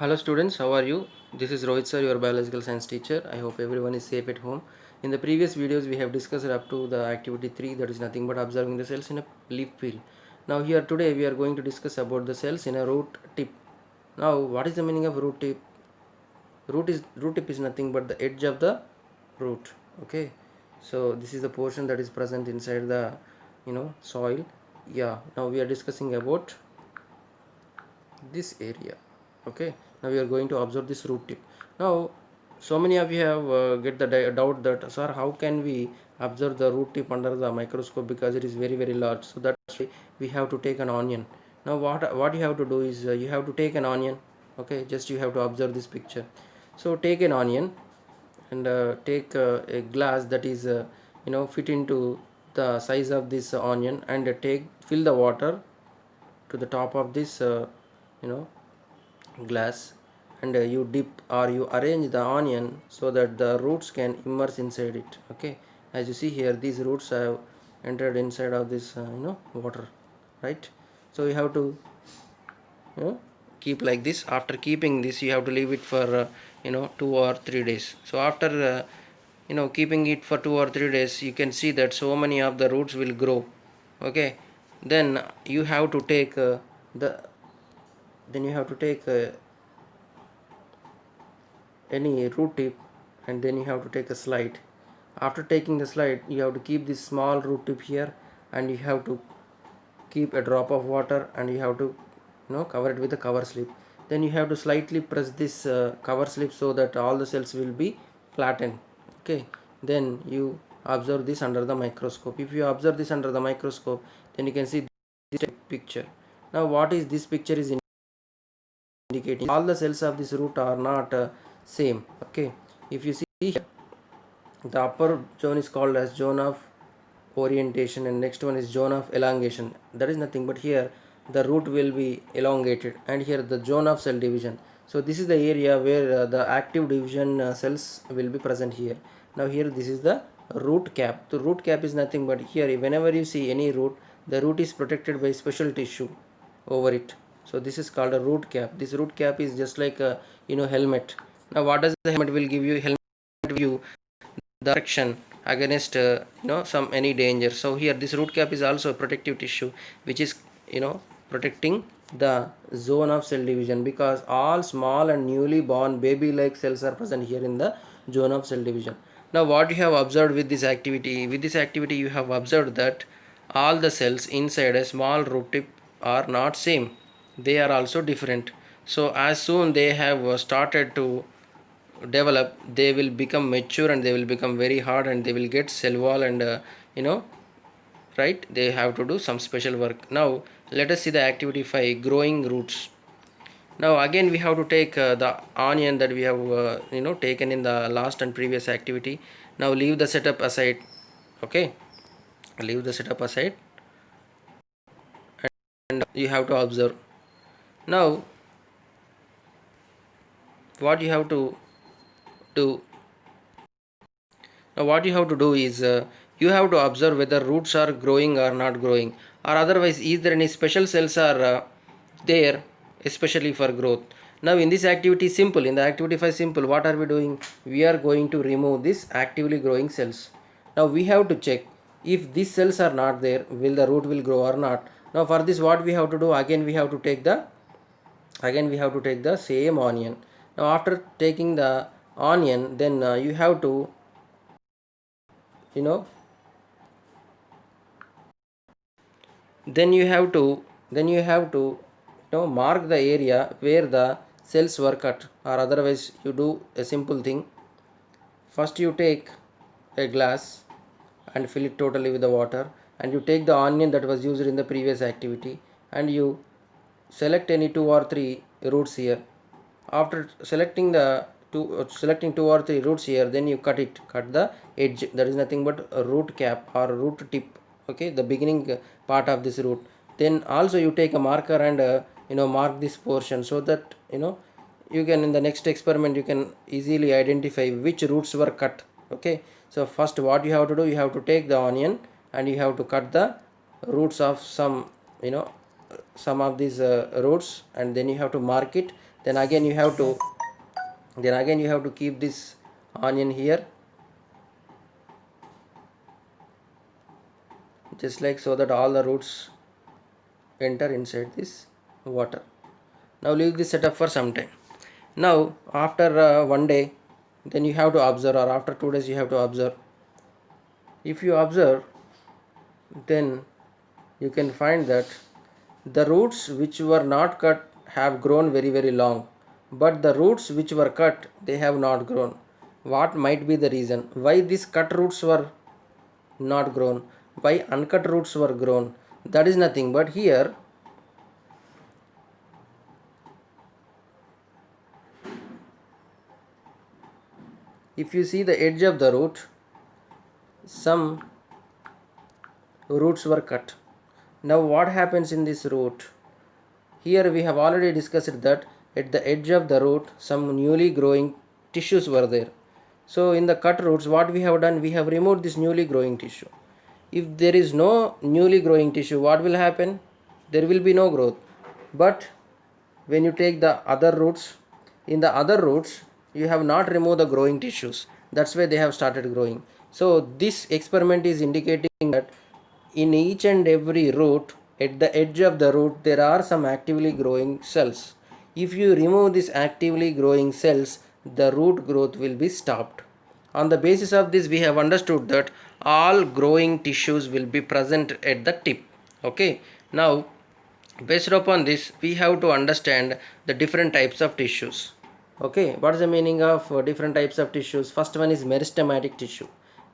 Hello students, how are you? This is Rohit sir, your biological science teacher. I hope everyone is safe at home. In the previous videos we have discussed up to the activity 3, that is nothing but observing the cells in a leaf field. Now here today we are going to discuss about the cells in a root tip. Now what is the meaning of root tip? Root tip is nothing but the edge of the root. Okay. So this is the portion that is present inside the soil. Yeah, now we are discussing about this area. Okay, now we are going to observe this root tip. Now so many of you have get the doubt that, sir, how can we observe the root tip under the microscope, because it is very large. So that's why we have to take an onion. Now what you have to do is you have to take an onion. Okay, just you have to observe this picture. So take an onion and take a glass that is fit into the size of this onion, and fill the water to the top of this you know glass, and you dip or you arrange the onion so that the roots can immerse inside it. Okay, as you see here, these roots have entered inside of this water, right? So you have to you know keep like this. After keeping this, you have to leave it for 2 or 3 days. So after keeping it for 2 or 3 days, you can see that so many of the roots will grow. Okay, then you have to take the then you have to take any root tip, and then you have to take a slide. After taking the slide, you have to keep this small root tip here, and you have to keep a drop of water, and you have to cover it with a cover slip. Then you have to slightly press this cover slip so that all the cells will be flattened. Okay, then you observe this under the microscope. If you observe this under the microscope, then you can see this picture. Now what is this picture is indicating? All the cells of this root are not same. Okay, if you see here, the upper zone is called as zone of orientation, and next one is zone of elongation. That is nothing but here the root will be elongated, and here the zone of cell division. So this is the area where the active division cells will be present here. Now here this is the root cap. The root cap is nothing but here, whenever you see any root, the root is protected by special tissue over it. So this is called a root cap. This root cap is just like a helmet. Now what does the helmet will give you? Helmet give you the protection against some any danger. So here this root cap is also a protective tissue, which is protecting the zone of cell division, because all small and newly born baby like cells are present here in the zone of cell division. Now what you have observed with this activity? With this activity you have observed that all the cells inside a small root tip are not same, they are also different. So as soon they have started to develop, they will become mature, and they will become very hard, and they will get cell wall, and you know right, they have to do some special work. Now let us see the activity 5, growing roots. Now again we have to take the onion that we have taken in the last and previous activity. Now leave the setup aside. Okay, leave the setup aside, and you have to observe. Now what you have to do Now what you have to do is you have to observe whether roots are growing or not growing, or otherwise is there any special cells are there especially for growth. Now in this activity simple, in the activity 5 simple, what are we doing? We are going to remove this actively growing cells. Now we have to check if these cells are not there, will the root will grow or not. Now for this what we have to do? Again we have to take the same onion. Now after taking the onion, then you have to you know then you have to mark the area where the cells were cut, or otherwise you do a simple thing. First you take a glass and fill it totally with the water, and you take the onion that was used in the previous activity, and you select any 2 or 3 roots here. After selecting 2 or 3 roots here, then you cut the edge, that is nothing but a root cap or root tip. Okay, the beginning part of this root. Then also you take a marker and mark this portion, so that you can, in the next experiment, you can easily identify which roots were cut. Okay, so first what you have to do, you have to take the onion and you have to cut the roots of some some of these roots, and then you have to mark it. Then again you have to keep this onion here, just like, so that all the roots enter inside this water. Now leave this setup for some time. Now after one day, then you have to observe, or after 2 days you have to observe. If you observe, then you can find that the roots which were not cut have grown very long, but the roots which were cut, they have not grown. What might be the reason why these cut roots were not grown, why uncut roots were grown? That is nothing but, here if you see the edge of the root, some roots were cut. Now what happens in this root? Here we have already discussed that at the edge of the root some newly growing tissues were there. So in the cut roots, what we have done, we have removed this newly growing tissue. If there is no newly growing tissue, what will happen? There will be no growth. But when you take the other roots, in the other roots you have not removed the growing tissues, that's why they have started growing. So this experiment is indicating that in each and every root, at the edge of the root, there are some actively growing cells. If you remove these actively growing cells, the root growth will be stopped. On the basis of this, we have understood that all growing tissues will be present at the tip. Okay, now based upon this, we have to understand the different types of tissues. Okay, what is the meaning of different types of tissues? First one is meristematic tissue.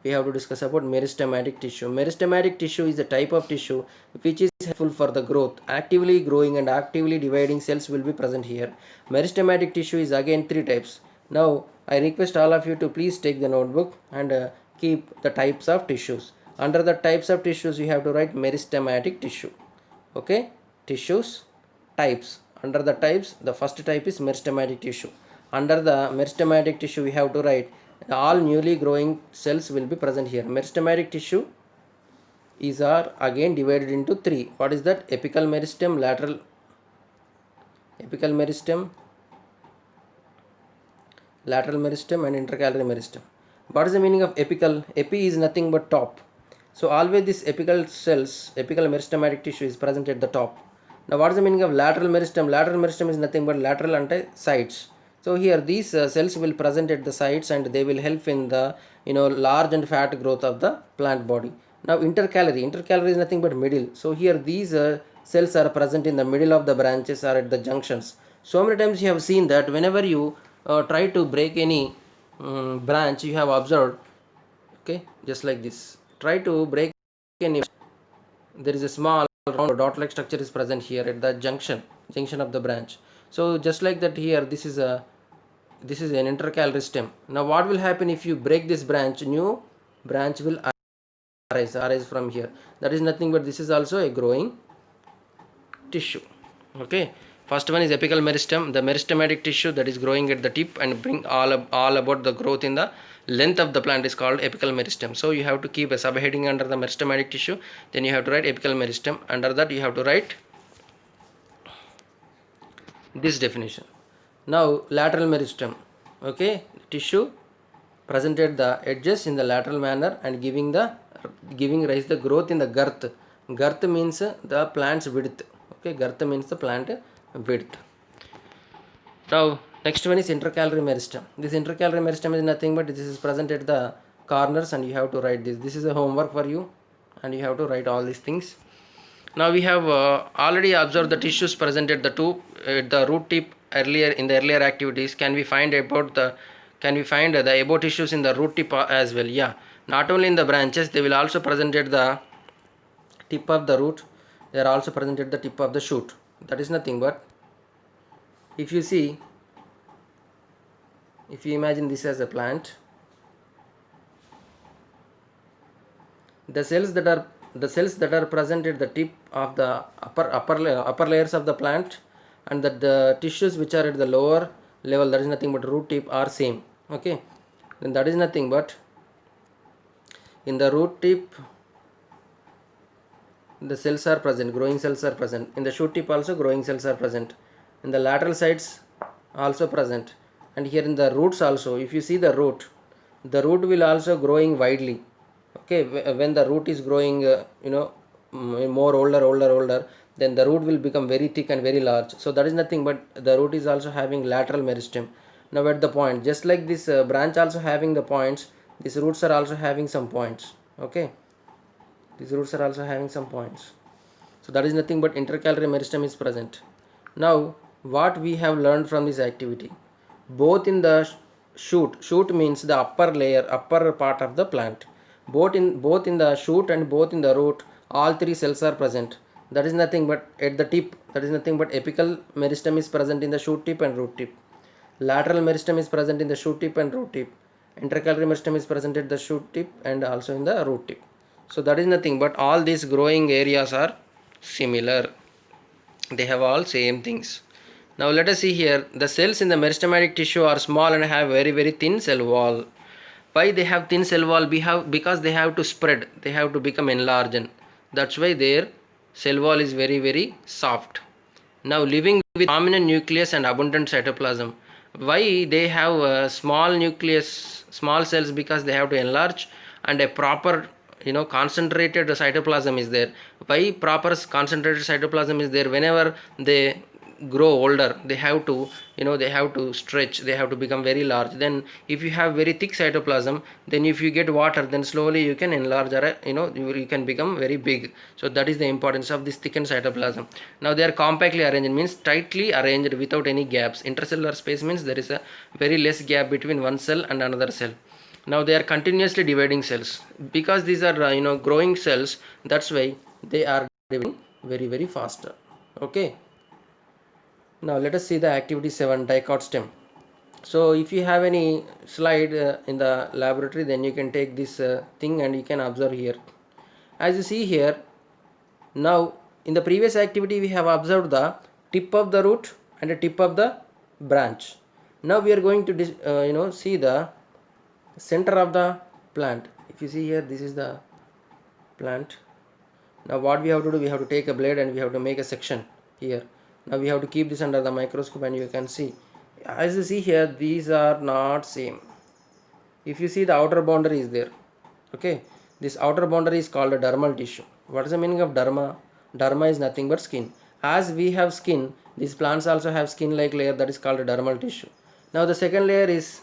We have to discuss about meristematic tissue. Meristematic tissue is a type of tissue which is helpful for the growth. Actively growing and actively dividing cells will be present here. Meristematic tissue is again three types. Now I request all of you to please take the notebook and keep the types of tissues. Under the types of tissues, you have to write meristematic tissue. Okay, tissues, types. Under the types, the first type is meristematic tissue. Under the meristematic tissue, we have to write all newly growing cells will be present here. Meristematic tissue are again divided into three. What is that? Apical meristem, lateral meristem, and intercalary meristem. What is the meaning of apical? Epi is nothing but top. So always this apical cells, apical meristematic tissue is present at the top. Now what is the meaning of lateral meristem? Lateral meristem is nothing but lateral ante sides. So here these cells will present at the sides and they will help in the large and fat growth of the plant body. Now intercalary is nothing but middle. So here these cells are present in the middle of the branches or at the junctions. So many times you have seen that whenever you try to break any branch, you have observed, okay, just like this, try to break any, there is a small round dot like structure is present here at the junction of the branch. So just like that, here this is an intercalary stem. Now what will happen if you break this branch? New branch will arise from here. That is nothing but this is also a growing tissue. Okay, first one is apical meristem, the meristematic tissue that is growing at the tip and bring all about the growth in the length of the plant is called apical meristem. So you have to keep a subheading under the meristematic tissue, then you have to write apical meristem. Under that you have to write this definition. Now lateral meristem, okay, tissue present at the edges in the lateral manner and giving rise the growth in the girth. Girth means the plant's width. Okay, girth means the plant width. Now next one is intercalary meristem. This intercalary meristem is nothing but this is present at the corners and you have to write this. This is a homework for you and you have to write all these things. Now we have already observed the tissues present at the root tip earlier in the earlier activities. Can we find the above tissues in the root tip as well? Yeah, not only in the branches, they will also present at the tip of the root. They are also present at the tip of the shoot. That is nothing but, if you imagine this as a plant, the cells that are present at the tip of the upper layers of the plant and the tissues which are at the lower level, that is nothing but root tip, are same. Okay, then that is nothing but in the root tip the cells are present, growing cells are present. In the shoot tip also growing cells are present. In the lateral sides also present. And here in the roots also, if you see the root will also growing widely. Okay, when the root is growing, more older, then the root will become very thick and very large. So that is nothing but the root is also having lateral meristem. Now at the point, just like this branch also having the points, these roots are also having some points. Okay, these roots are also having some points. So that is nothing but intercalary meristem is present. Now what we have learned from this activity, both in the shoot means the upper part of the plant, both in the shoot and both in the root, all three cells are present. That is nothing but at the tip, that is nothing but apical meristem is present in the shoot tip and root tip. Lateral meristem is present in the shoot tip and root tip. Intercalary meristem is present at the shoot tip and also in the root tip. So that is nothing but all these growing areas are similar. They have all same things. Now let us see here, the cells in the meristematic tissue are small and have very thin cell wall. Why they have thin cell wall? Because they have to spread, they have to become enlarged. That's why their cell wall is very soft. Now living with dominant nucleus and abundant cytoplasm. Why they have a small nucleus, small cells? Because they have to enlarge, and a proper concentrated cytoplasm is there. Why proper concentrated cytoplasm is there? Whenever they grow older, they have to stretch, they have to become very large. Then if you have very thick cytoplasm, then if you get water, then slowly you can enlarge, or you can become very big. So that is the importance of this thickened cytoplasm. Now they are compactly arranged, means tightly arranged without any gaps. Intercellular space means there is a very less gap between one cell and another cell. Now they are continuously dividing cells, because these are growing cells. That's why they are dividing very faster. Okay, now let us see the activity 7, dicot stem. So if you have any slide in the laboratory, then you can take this thing and you can observe here. As you see here, now in the previous activity we have observed the tip of the root and the tip of the branch. Now we are going to see the center of the plant. If you see here, this is the plant. Now what we have to do, we have to take a blade and we have to make a section here. Now we have to keep this under the microscope, and you can see, as you see here, these are not same. If you see, the outer boundary is there. Okay, this outer boundary is called a dermal tissue. What is the meaning of derma? Derma is nothing but skin. As we have skin, these plants also have skin like layer, that is called a dermal tissue. Now the second layer is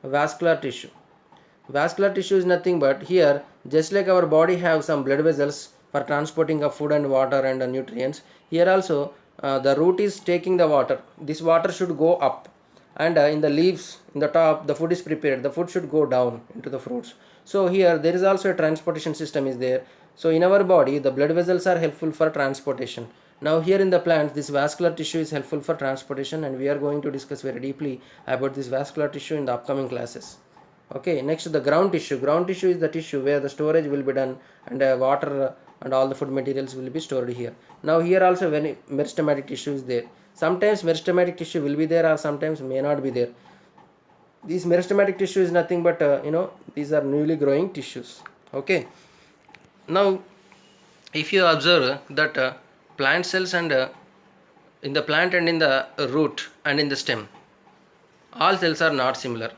vascular tissue. Vascular tissue is nothing but, here just like our body have some blood vessels for transporting of food and water and nutrients, here also the root is taking the water. This water should go up, and in the leaves, in the top, the food is prepared, the food should go down into the fruits. So here there is also a transportation system is there. So in our body, the blood vessels are helpful for transportation. Now here in the plant, this vascular tissue is helpful for transportation, and we are going to discuss very deeply about this vascular tissue in the upcoming classes. Okay, next, the ground tissue. Ground tissue is the tissue where the storage will be done, and water and all the food materials will be stored here. Now here also when meristematic tissue is there. Sometimes meristematic tissue will be there, or sometimes may not be there. This meristematic tissue is nothing but these are newly growing tissues. Okay, now if you observe that plant cells and in the plant and in the root and in the stem, all cells are not similar,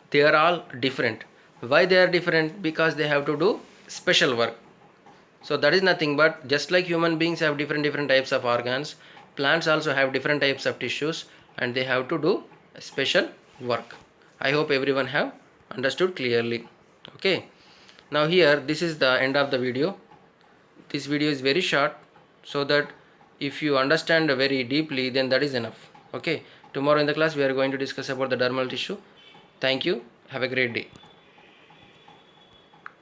they are all different. Why they are different? Because they have to do special work. So that is nothing but, just like human beings have different types of organs, plants also have different types of tissues, and they have to do special work. I hope everyone have understood clearly. Okay, now here, this is the end of the video. This video is very short, so that if you understand very deeply, then that is enough. Okay, tomorrow in the class we are going to discuss about the dermal tissue. Thank you. Have a great day.